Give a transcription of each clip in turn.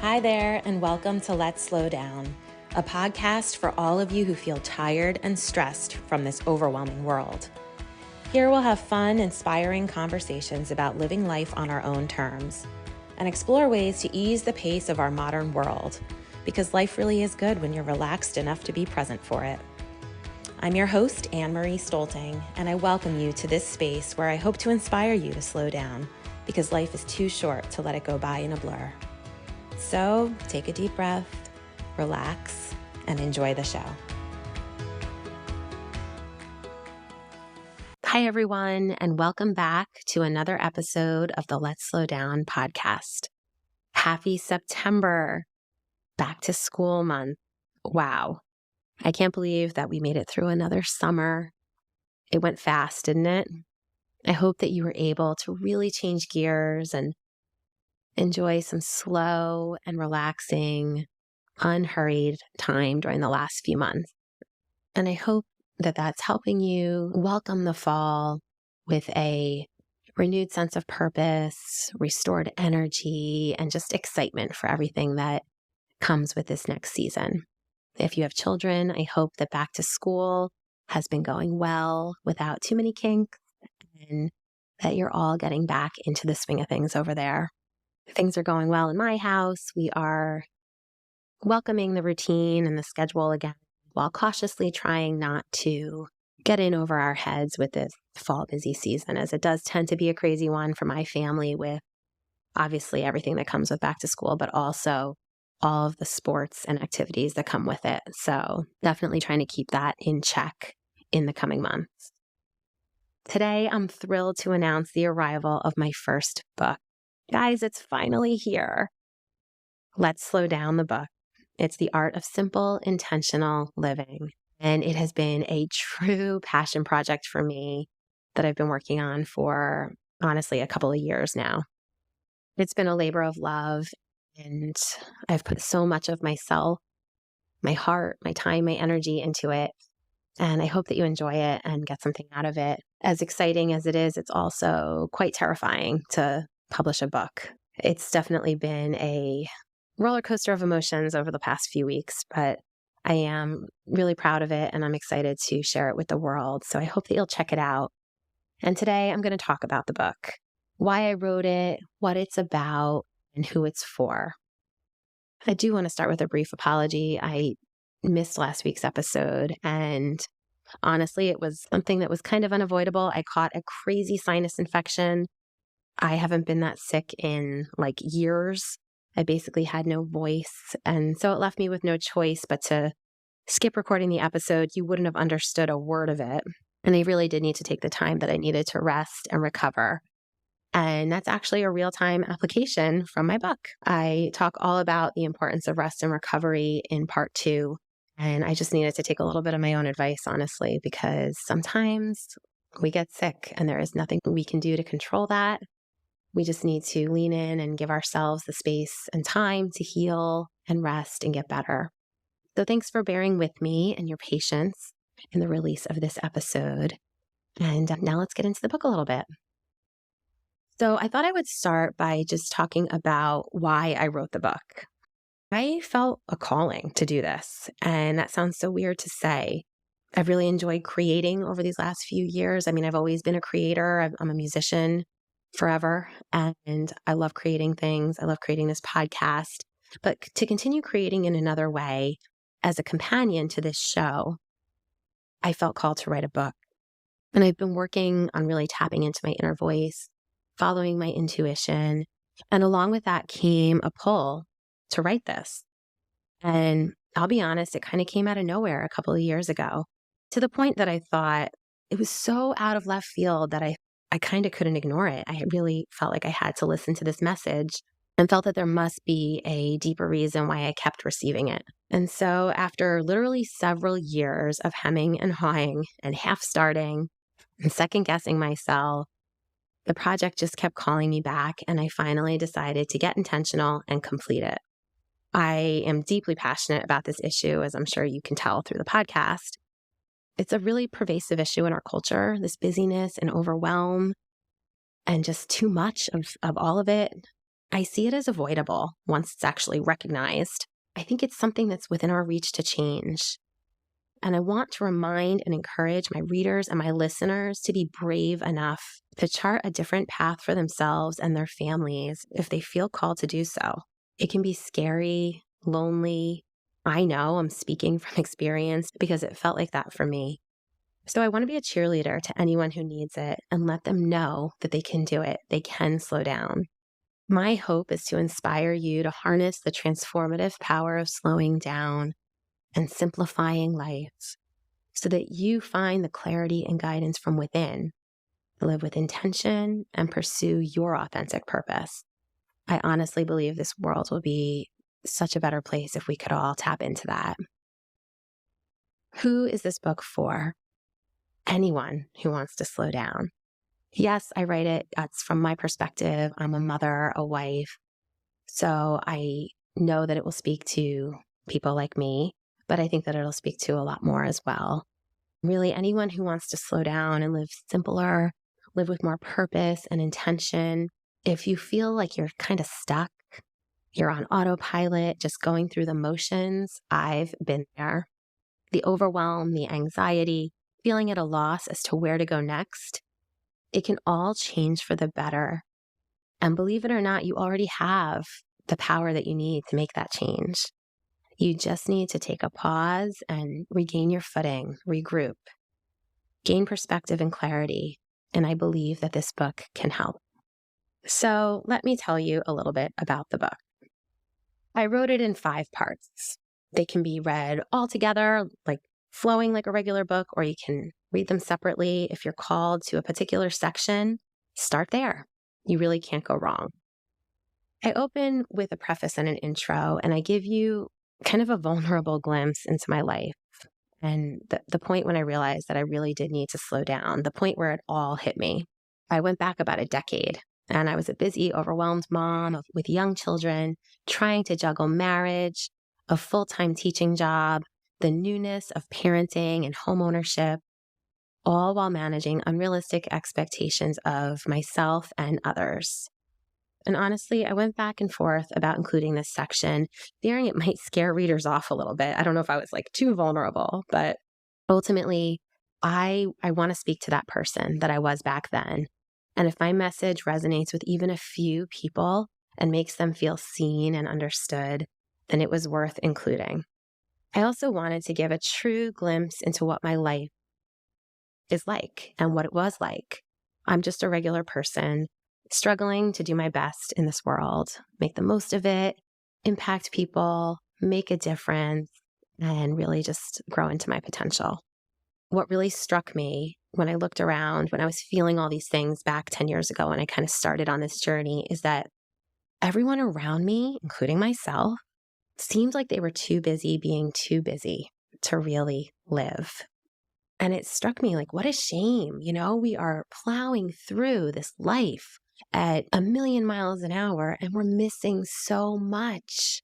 Hi there, and welcome to Let's Slow Down, a podcast for all of you who feel tired and stressed from this overwhelming world. Here we'll have fun, inspiring conversations about living life on our own terms and explore ways to ease the pace of our modern world, because life really is good when you're relaxed enough to be present for it. I'm your host, Annemarie Stolting, and I welcome you to this space where I hope to inspire you to slow down, because life is too short to let it go by in a blur. So take a deep breath, relax, and enjoy the show. Hi, everyone, and welcome back to another episode of the Let's Slow Down podcast. Happy September, back to school month. Wow. I can't believe that we made it through another summer. It went fast, didn't it? I hope that you were able to really change gears and enjoy some slow and relaxing, unhurried time during the last few months. And I hope that that's helping you welcome the fall with a renewed sense of purpose, restored energy, and just excitement for everything that comes with this next season. If you have children, I hope that back to school has been going well without too many kinks and that you're all getting back into the swing of things over there. Things are going well in my house. We are welcoming the routine and the schedule again, while cautiously trying not to get in over our heads with this fall busy season, as it does tend to be a crazy one for my family, with obviously everything that comes with back to school, but also all of the sports and activities that come with it. So definitely trying to keep that in check in the coming months. Today, I'm thrilled to announce the arrival of my first book. Guys, it's finally here. Let's Slow Down, the book. It's The Art of Simple, Intentional Living. And it has been a true passion project for me that I've been working on for, honestly, a couple of years now. It's been a labor of love, and I've put so much of myself, my heart, my time, my energy into it. And I hope that you enjoy it and get something out of it. As exciting as it is, it's also quite terrifying to publish a book. It's definitely been a roller coaster of emotions over the past few weeks, but I am really proud of it and I'm excited to share it with the world. So I hope that you'll check it out. And today I'm going to talk about the book, why I wrote it, what it's about, and who it's for. I do want to start with a brief apology. I missed last week's episode, and honestly, it was something that was kind of unavoidable. I caught a crazy sinus infection. I haven't been that sick in like years. I basically had no voice. And so it left me with no choice but to skip recording the episode. You wouldn't have understood a word of it. And I really did need to take the time that I needed to rest and recover. And that's actually a real-time application from my book. I talk all about the importance of rest and recovery in part 2. And I just needed to take a little bit of my own advice, honestly, because sometimes we get sick and there is nothing we can do to control that. We just need to lean in and give ourselves the space and time to heal and rest and get better. So thanks for bearing with me and your patience in the release of this episode. And now let's get into the book a little bit. So I thought I would start by just talking about why I wrote the book. I felt a calling to do this, and that sounds so weird to say. I've really enjoyed creating over these last few years. I mean, I've always been a creator. I'm a musician forever, and I love creating things. I love creating this podcast, but to continue creating in another way as a companion to this show, I felt called to write a book. And I've been working on really tapping into my inner voice, following my intuition. And along with that came a pull to write this. And I'll be honest, it kind of came out of nowhere a couple of years ago, to the point that I thought it was so out of left field that I kind of couldn't ignore it. I really felt like I had to listen to this message and felt that there must be a deeper reason why I kept receiving it. And so after literally several years of hemming and hawing and half starting and second guessing myself, the project just kept calling me back, and I finally decided to get intentional and complete it. I am deeply passionate about this issue, as I'm sure you can tell through the podcast. It's a really pervasive issue in our culture, this busyness and overwhelm and just too much of all of it. I see it as avoidable once it's actually recognized. I think it's something that's within our reach to change. And I want to remind and encourage my readers and my listeners to be brave enough to chart a different path for themselves and their families if they feel called to do so. It can be scary, lonely. I know I'm speaking from experience because it felt like that for me. So I want to be a cheerleader to anyone who needs it and let them know that they can do it. They can slow down. My hope is to inspire you to harness the transformative power of slowing down and simplifying life so that you find the clarity and guidance from within to live with intention and pursue your authentic purpose. I honestly believe this world will be such a better place if we could all tap into that. Who is this book for? Anyone who wants to slow down. Yes, I write it. That's from my perspective. I'm a mother, a wife. So I know that it will speak to people like me, but I think that it'll speak to a lot more as well. Really, anyone who wants to slow down and live simpler, live with more purpose and intention. If you feel like you're kind of stuck, you're on autopilot, just going through the motions, I've been there. The overwhelm, the anxiety, feeling at a loss as to where to go next, it can all change for the better. And believe it or not, you already have the power that you need to make that change. You just need to take a pause and regain your footing, regroup, gain perspective and clarity. And I believe that this book can help. So let me tell you a little bit about the book. I wrote it in 5 parts. They can be read all together, like flowing like a regular book, or you can read them separately. If you're called to a particular section, start there. You really can't go wrong. I open with a preface and an intro, and I give you kind of a vulnerable glimpse into my life. And the point when I realized that I really did need to slow down, the point where it all hit me. I went back about a decade, and I was a busy, overwhelmed mom with young children, trying to juggle marriage, a full-time teaching job, the newness of parenting and homeownership, all while managing unrealistic expectations of myself and others. And honestly, I went back and forth about including this section, fearing it might scare readers off a little bit. I don't know if I was like too vulnerable, but ultimately, I want to speak to that person that I was back then. And if my message resonates with even a few people and makes them feel seen and understood, then it was worth including. I also wanted to give a true glimpse into what my life is like and what it was like. I'm just a regular person struggling to do my best in this world, make the most of it, impact people, make a difference, and really just grow into my potential. What really struck me when I looked around, when I was feeling all these things back 10 years ago, when I kind of started on this journey, is that everyone around me, including myself, seemed like they were too busy being too busy to really live. And it struck me like, what a shame. We are plowing through this life at 1,000,000 miles an hour and we're missing so much.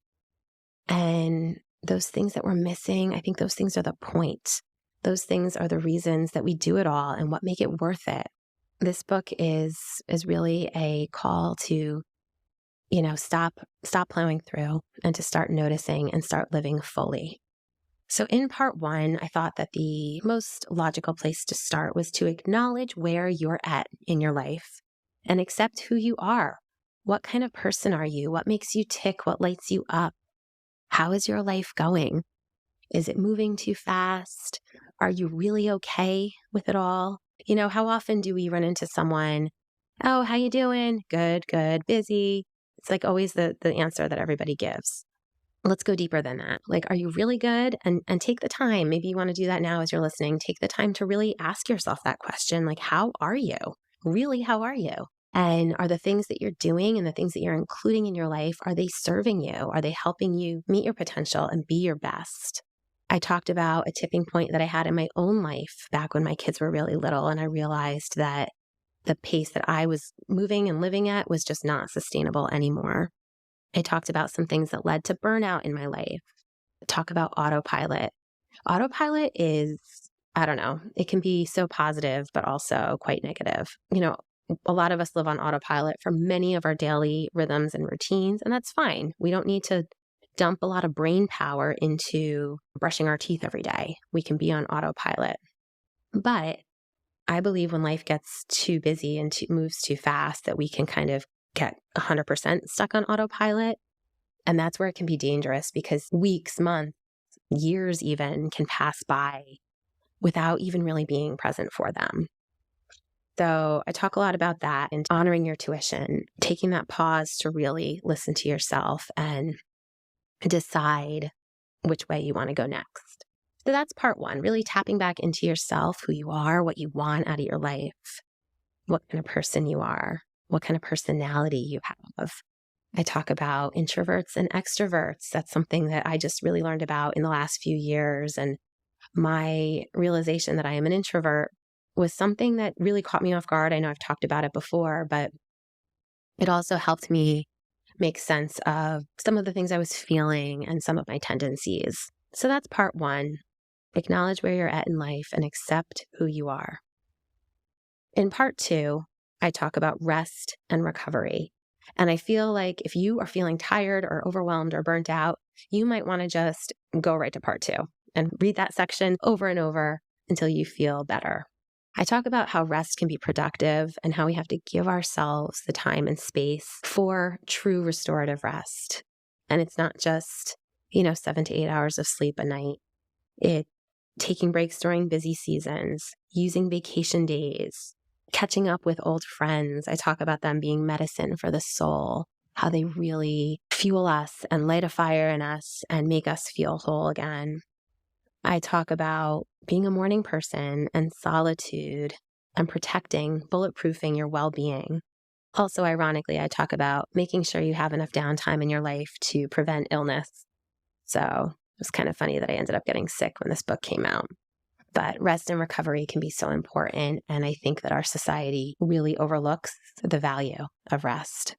And those things that we're missing, I think those things are the point. Those things are the reasons that we do it all and what make it worth it. This book is really a call to, stop plowing through and to start noticing and start living fully. So in part 1, I thought that the most logical place to start was to acknowledge where you're at in your life and accept who you are. What kind of person are you? What makes you tick? What lights you up? How is your life going? Is it moving too fast? Are you really okay with it all? How often do we run into someone, "Oh, how you doing?" "Good, good." "Busy." It's like always the answer that everybody gives. Let's go deeper than that. Like, are you really good? And take the time. Maybe you want to do that now as you're listening. Take the time to really ask yourself that question. Like, how are you? Really, how are you? And are the things that you're doing and the things that you're including in your life, are they serving you? Are they helping you meet your potential and be your best? I talked about a tipping point that I had in my own life back when my kids were really little. And I realized that the pace that I was moving and living at was just not sustainable anymore. I talked about some things that led to burnout in my life. Talk about autopilot. Autopilot is, I don't know, it can be so positive, but also quite negative. a lot of us live on autopilot for many of our daily rhythms and routines, and that's fine. We don't need to dump a lot of brain power into brushing our teeth every day. We can be on autopilot. But I believe when life gets too busy and moves too fast, that we can kind of get 100% stuck on autopilot. And that's where it can be dangerous, because weeks, months, years even can pass by without even really being present for them. So I talk a lot about that and honoring your tuition, taking that pause to really listen to yourself and decide which way you want to go next. So that's part one, really tapping back into yourself, who you are, what you want out of your life, what kind of person you are, what kind of personality you have. I talk about introverts and extroverts. That's something that I just really learned about in the last few years. And my realization that I am an introvert was something that really caught me off guard. I know I've talked about it before, but it also helped me make sense of some of the things I was feeling and some of my tendencies. So that's part one. Acknowledge where you're at in life and accept who you are. In part two, I talk about rest and recovery. And I feel like if you are feeling tired or overwhelmed or burnt out, you might want to just go right to part two and read that section over and over until you feel better. I talk about how rest can be productive and how we have to give ourselves the time and space for true restorative rest. And it's not just, 7 to 8 hours of sleep a night. It's taking breaks during busy seasons, using vacation days, catching up with old friends. I talk about them being medicine for the soul, how they really fuel us and light a fire in us and make us feel whole again. I talk about being a morning person and solitude and protecting, bulletproofing your well-being. Also, ironically, I talk about making sure you have enough downtime in your life to prevent illness. So it was kind of funny that I ended up getting sick when this book came out. But rest and recovery can be so important. And I think that our society really overlooks the value of rest.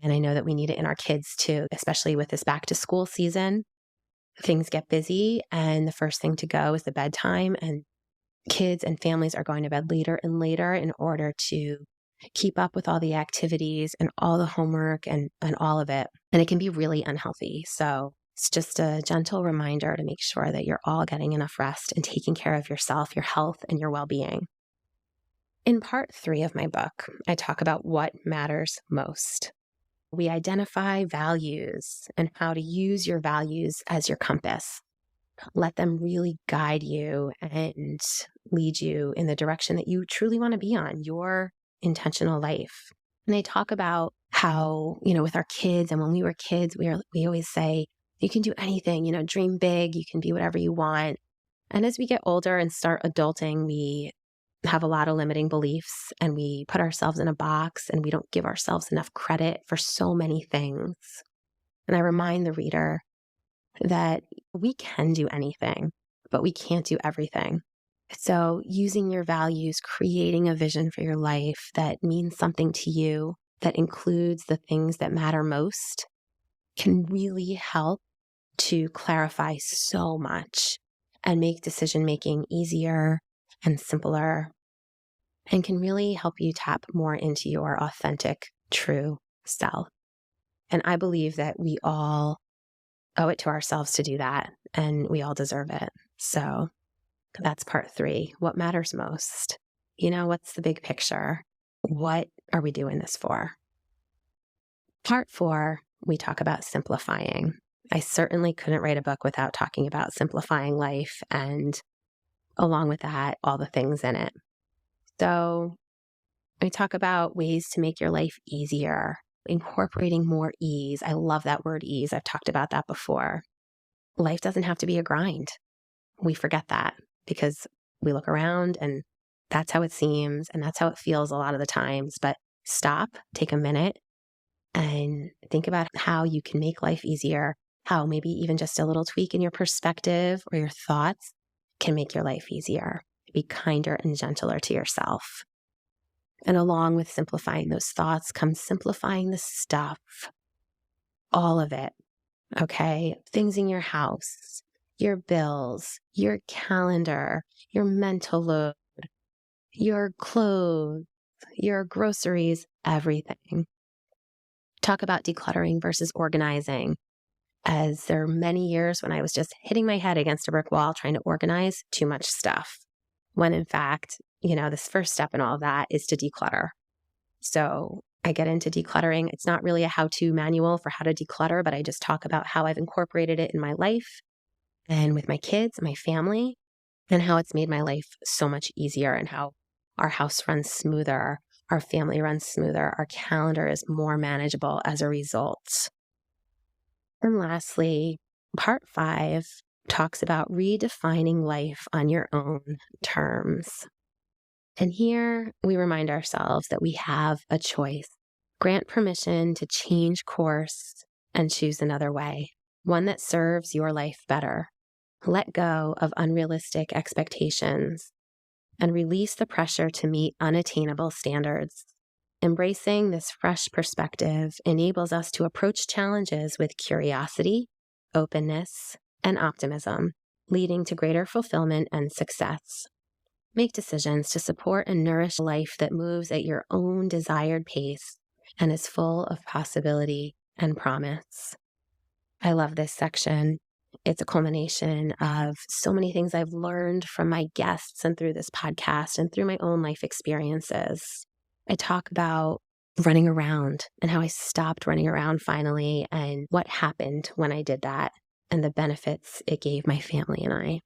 And I know that we need it in our kids too, especially with this back to school season. Things get busy and the first thing to go is the bedtime, and kids and families are going to bed later and later in order to keep up with all the activities and all the homework and all of it. And it can be really unhealthy. So it's just a gentle reminder to make sure that you're all getting enough rest and taking care of yourself, your health, and your well-being. In part 3 of my book, I talk about what matters most. We identify values and how to use your values as your compass. Let them really guide you and lead you in the direction that you truly want to be on, your intentional life. And I talk about how, with our kids, and when we were kids, we always say, you can do anything, dream big, you can be whatever you want. And as we get older and start adulting, we have a lot of limiting beliefs and we put ourselves in a box and we don't give ourselves enough credit for so many things. And I remind the reader that we can do anything, but we can't do everything. So using your values, creating a vision for your life that means something to you, that includes the things that matter most, can really help to clarify so much and make decision-making easier and simpler, and can really help you tap more into your authentic, true self. And I believe that we all owe it to ourselves to do that, and we all deserve it. So that's part 3. What matters most? What's the big picture? What are we doing this for? Part 4, we talk about simplifying. I certainly couldn't write a book without talking about simplifying life, and along with that, all the things in it. So I talk about ways to make your life easier, incorporating more ease. I love that word ease. I've talked about that before. Life doesn't have to be a grind. We forget that because we look around and that's how it seems and that's how it feels a lot of the times. But stop, take a minute, and think about how you can make life easier, how maybe even just a little tweak in your perspective or your thoughts can make your life easier. Be kinder and gentler to yourself. And along with simplifying those thoughts comes simplifying the stuff, all of it, okay? Things in your house, your bills, your calendar, your mental load, your clothes, your groceries, everything. Talk about decluttering versus organizing, as there are many years when I was just hitting my head against a brick wall trying to organize too much stuff, when in fact, this first step in all of that is to declutter. So I get into decluttering. It's not really a how-to manual for how to declutter, but I just talk about how I've incorporated it in my life and with my kids, my family, and how it's made my life so much easier, and how our house runs smoother, our family runs smoother, our calendar is more manageable as a result. And lastly, part 5 talks about redefining life on your own terms. And here we remind ourselves that we have a choice. Grant permission to change course and choose another way, one that serves your life better. Let go of unrealistic expectations and release the pressure to meet unattainable standards. Embracing this fresh perspective enables us to approach challenges with curiosity, openness, and optimism, leading to greater fulfillment and success. Make decisions to support and nourish a life that moves at your own desired pace and is full of possibility and promise. I love this section. It's a culmination of so many things I've learned from my guests and through this podcast and through my own life experiences. I talk about running around and how I stopped running around finally, and what happened when I did that and the benefits it gave my family and I.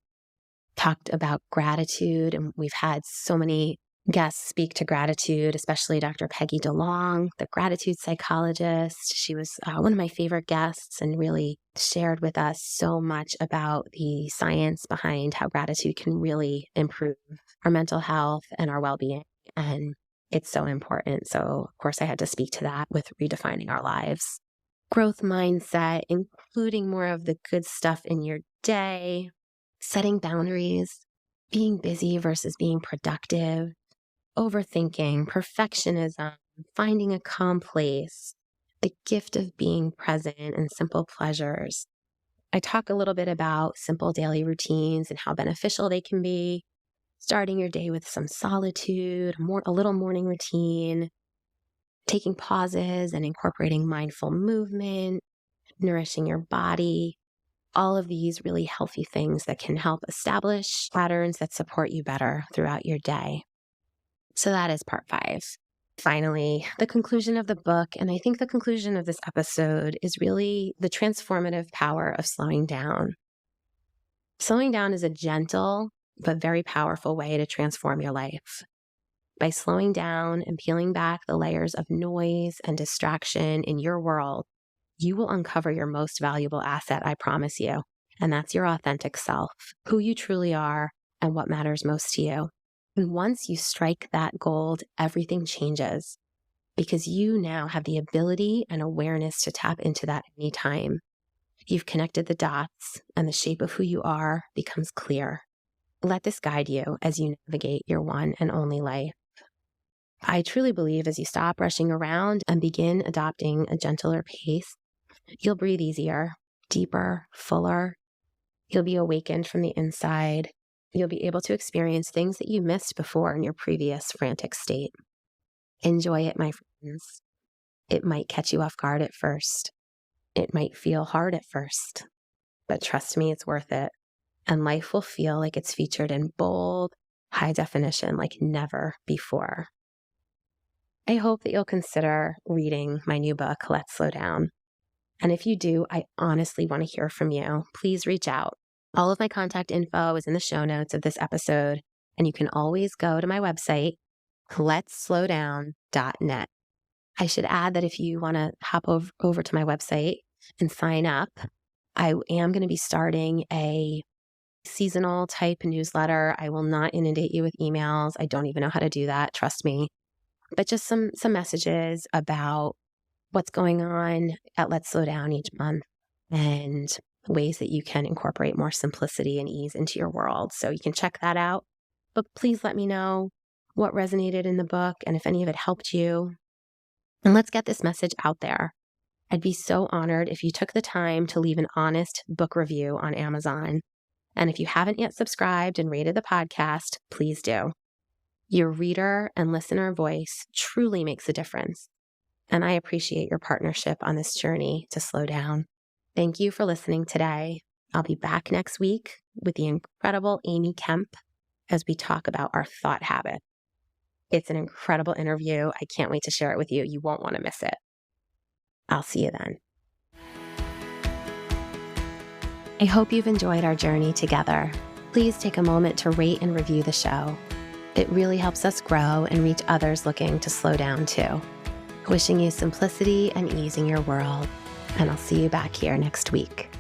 Talked about gratitude, and we've had so many guests speak to gratitude, especially Dr. Peggy DeLong, the gratitude psychologist. She was one of my favorite guests and really shared with us so much about the science behind how gratitude can really improve our mental health and our well-being. And it's so important. So, of course, I had to speak to that with redefining our lives. Growth mindset, including more of the good stuff in your day, setting boundaries, being busy versus being productive, overthinking, perfectionism, finding a calm place, the gift of being present, and simple pleasures. I talk a little bit about simple daily routines and how beneficial they can be. Starting your day with some solitude, a little morning routine, taking pauses and incorporating mindful movement, nourishing your body. All of these really healthy things that can help establish patterns that support you better throughout your day. So that is part 5. Finally, the conclusion of the book, and I think the conclusion of this episode, is really the transformative power of slowing down. Slowing down is a gentle but very powerful way to transform your life. By slowing down and peeling back the layers of noise and distraction in your world, you will uncover your most valuable asset, I promise you, and that's your authentic self, who you truly are, and what matters most to you. And once you strike that gold, everything changes, because you now have the ability and awareness to tap into that anytime. You've connected the dots, and the shape of who you are becomes clear. Let this guide you as you navigate your one and only life. I truly believe as you stop rushing around and begin adopting a gentler pace, you'll breathe easier, deeper, fuller. You'll be awakened from the inside. You'll be able to experience things that you missed before in your previous frantic state. Enjoy it, my friends. It might catch you off guard at first. It might feel hard at first, but trust me, it's worth it. And life will feel like it's featured in bold, high definition like never before. I hope that you'll consider reading my new book, Let's Slow Down. And if you do, I honestly want to hear from you. Please reach out. All of my contact info is in the show notes of this episode, and you can always go to my website, letsslowdown.net. I should add that if you want to hop over to my website and sign up, I am going to be starting a seasonal type newsletter. I will not inundate you with emails. I don't even know how to do that. Trust me. But just some messages about what's going on at Let's Slow Down each month and ways that you can incorporate more simplicity and ease into your world. So you can check that out. But please let me know what resonated in the book and if any of it helped you. And let's get this message out there. I'd be so honored if you took the time to leave an honest book review on Amazon. And if you haven't yet subscribed and rated the podcast, please do. Your reader and listener voice truly makes a difference, and I appreciate your partnership on this journey to slow down. Thank you for listening today. I'll be back next week with the incredible Amy Kemp as we talk about our thought habit. It's an incredible interview. I can't wait to share it with you. You won't want to miss it. I'll see you then. I hope you've enjoyed our journey together. Please take a moment to rate and review the show. It really helps us grow and reach others looking to slow down too. Wishing you simplicity and ease in your world, and I'll see you back here next week.